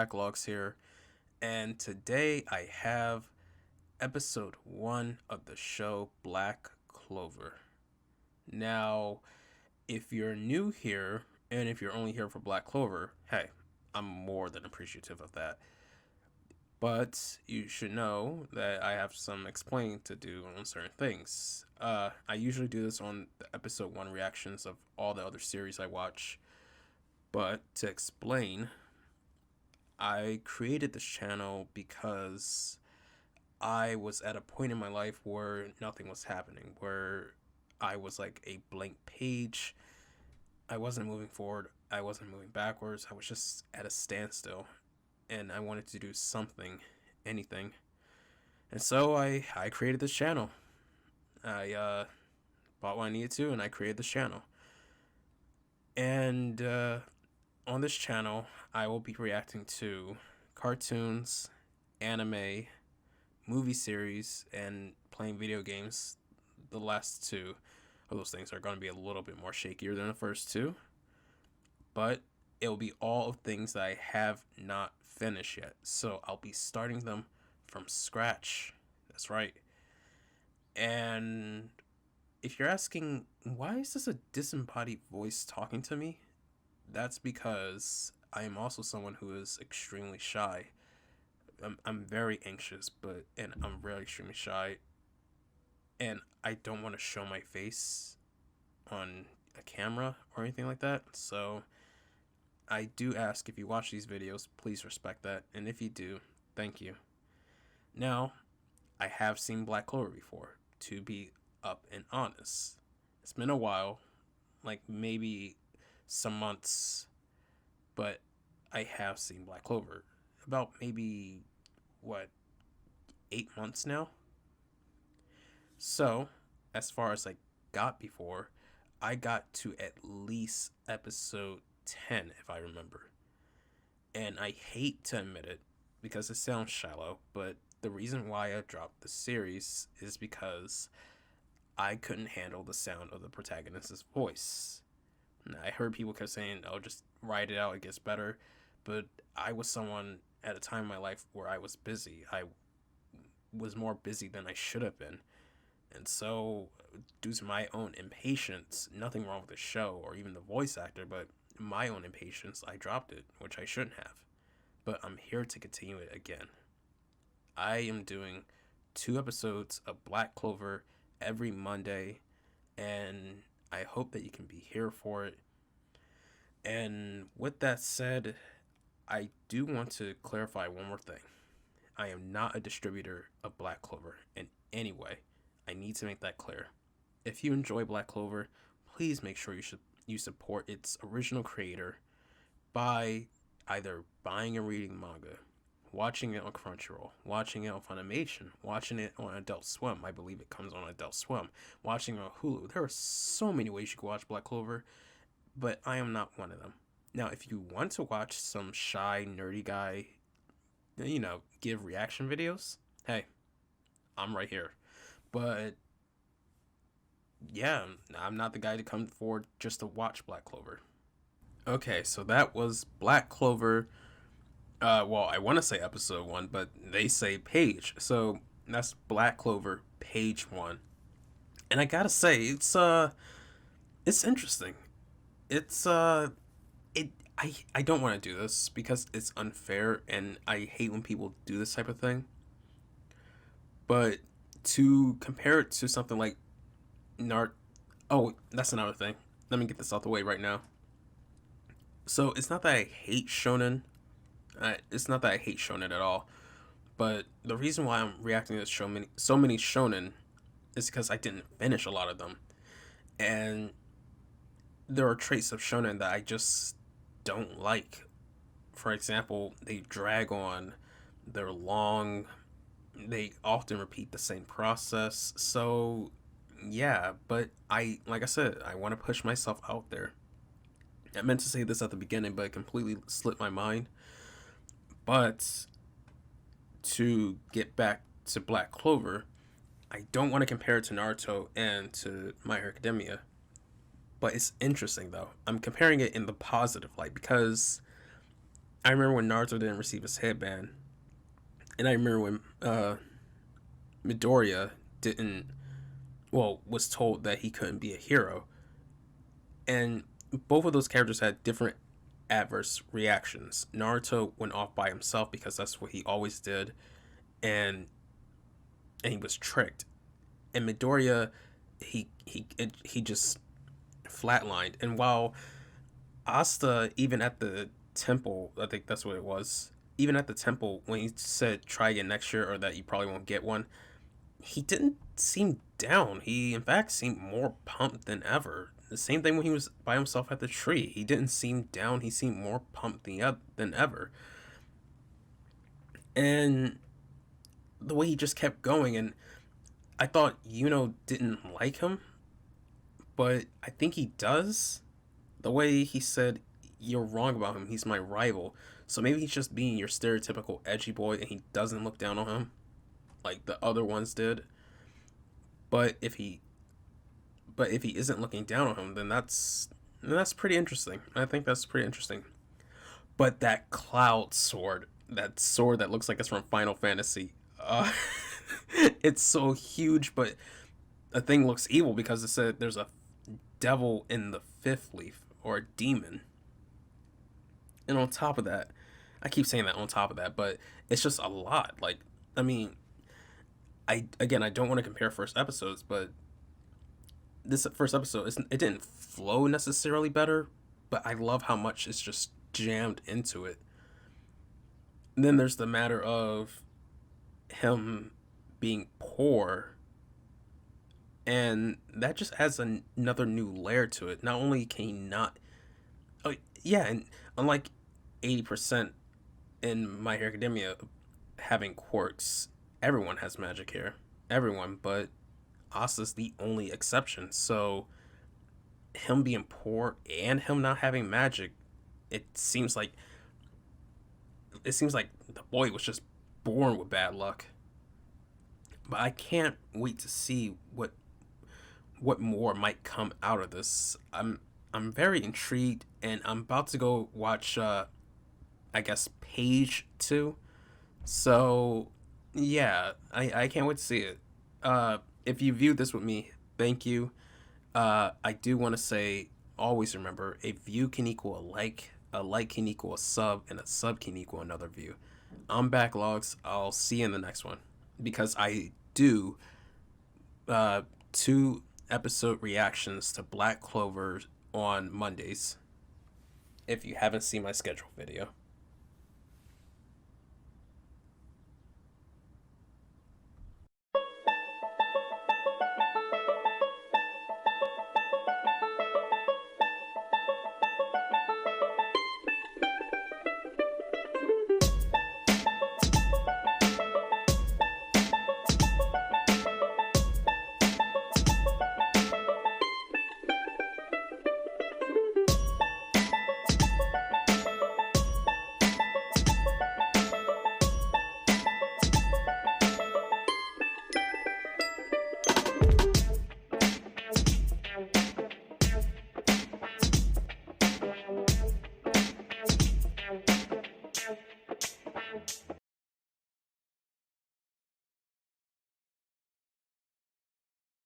Backlogs here, and today I have episode 1 of the show Black Clover. Now, if you're new here, and if you're only here for Black Clover, hey, I'm more than appreciative of that. But you should know that I have some explaining to do on certain things. I usually do this on the episode 1 reactions of all the other series I watch. But to explain, I created this channel because I was at a point in my life where nothing was happening, where I was like a blank page. I wasn't moving forward, I wasn't moving backwards, I was just at a standstill, and I wanted to do something, anything. And so I created this channel. I bought what I needed to, and I created this channel. And on this channel, I will be reacting to cartoons, anime, movie series, and playing video games. The last two of those things are going to be a little bit more shakier than the first two, but it will be all of things that I have not finished yet. So I'll be starting them from scratch. That's right. And if you're asking, why is this a disembodied voice talking to me? That's because I am also someone who is extremely shy. I'm very anxious, and I'm really extremely shy, and I don't want to show my face on a camera or anything like that. So I do ask, if you watch these videos, please respect that, and if you do, thank you. Now, I have seen Black Clover before, to be up and honest. It's been a while, like maybe some months, but I have seen Black Clover. About maybe, 8 months now? So, as far as I got before, I got to at least episode 10, if I remember. And I hate to admit it, because it sounds shallow, but the reason why I dropped the series is because I couldn't handle the sound of the protagonist's voice. Now, I heard people kept saying, "Oh, just write it out, it gets better." But I was someone at a time in my life where I was busy. I was more busy than I should have been. And so, due to my own impatience, nothing wrong with the show or even the voice actor, but my own impatience, I dropped it, which I shouldn't have. But I'm here to continue it again. I am doing 2 episodes of Black Clover every Monday, and I hope that you can be here for it. And with that said, I do want to clarify one more thing. I am not a distributor of Black Clover in any way. I need to make that clear. If you enjoy Black Clover, please make sure you support its original creator by either buying and reading manga, watching it on Crunchyroll, watching it on Funimation, watching it on Adult Swim. I believe it comes on Adult Swim. Watching it on Hulu. There are so many ways you can watch Black Clover, but I am not one of them. Now, if you want to watch some shy, nerdy guy, give reaction videos, hey, I'm right here. But yeah, I'm not the guy to come forward just to watch Black Clover. Okay, so that was Black Clover. Well, I want to say episode 1, but they say page. So that's Black Clover page 1. And I gotta say, it's interesting. It's I don't want to do this because it's unfair, and I hate when people do this type of thing. But to compare it to something like Nart, oh, that's another thing. Let me get this out the way right now. So it's not that I hate shonen. It's not that I hate shonen at all. But the reason why I'm reacting to so many shonen is because I didn't finish a lot of them, and there are traits of shonen that I just don't like. For example, they drag on, they're long, they often repeat the same process. So yeah, but like I said, I want to push myself out there. I meant to say this at the beginning, but it completely slipped my mind. But to get back to Black Clover, I don't want to compare it to Naruto and to My Hero Academia. But it's interesting though. I'm comparing it in the positive light because I remember when Naruto didn't receive his headband, and I remember when Midoriya didn't, well, was told that he couldn't be a hero. And both of those characters had different adverse reactions. Naruto went off by himself because that's what he always did, and he was tricked. And Midoriya, he just flatlined. And while Asta, even at the temple, I think that's what it was. Even at the temple, when he said try again next year or that you probably won't get one, he didn't seem down. He, in fact, seemed more pumped than ever. The same thing when he was by himself at the tree. He didn't seem down. He seemed more pumped than ever. And the way he just kept going, and I thought Yuno didn't like him, but I think he does. The way he said, "You're wrong about him. He's my rival." So maybe he's just being your stereotypical edgy boy, and he doesn't look down on him like the other ones did. But if he isn't looking down on him, then that's pretty interesting. I think that's pretty interesting. But that cloud sword, that sword that looks like it's from Final Fantasy, it's so huge, but the thing looks evil because it said there's a devil in the fifth leaf, or a demon. And on top of that, I keep saying that on top of that, but it's just a lot. Like, I mean, I don't want to compare first episodes, but this first episode, it didn't flow necessarily better, but I love how much it's just jammed into it. And then there's the matter of him being poor, and that just adds another new layer to it. Not only can he not, oh yeah, and unlike 80% in My Hero Academia having quirks, everyone has magic hair, everyone, but Asta's the only exception. So him being poor and him not having magic, it seems like the boy was just born with bad luck. But I can't wait to see what more might come out of this. I'm very intrigued, and I'm about to go watch I guess page 2. So yeah, I can't wait to see it. If you viewed this with me, thank you. I do want to say, always remember, a view can equal a like can equal a sub, and a sub can equal another view. I'm Backlogs. I'll see you in the next one, because I do 2 episode reactions to Black Clover on Mondays. If you haven't seen my schedule video.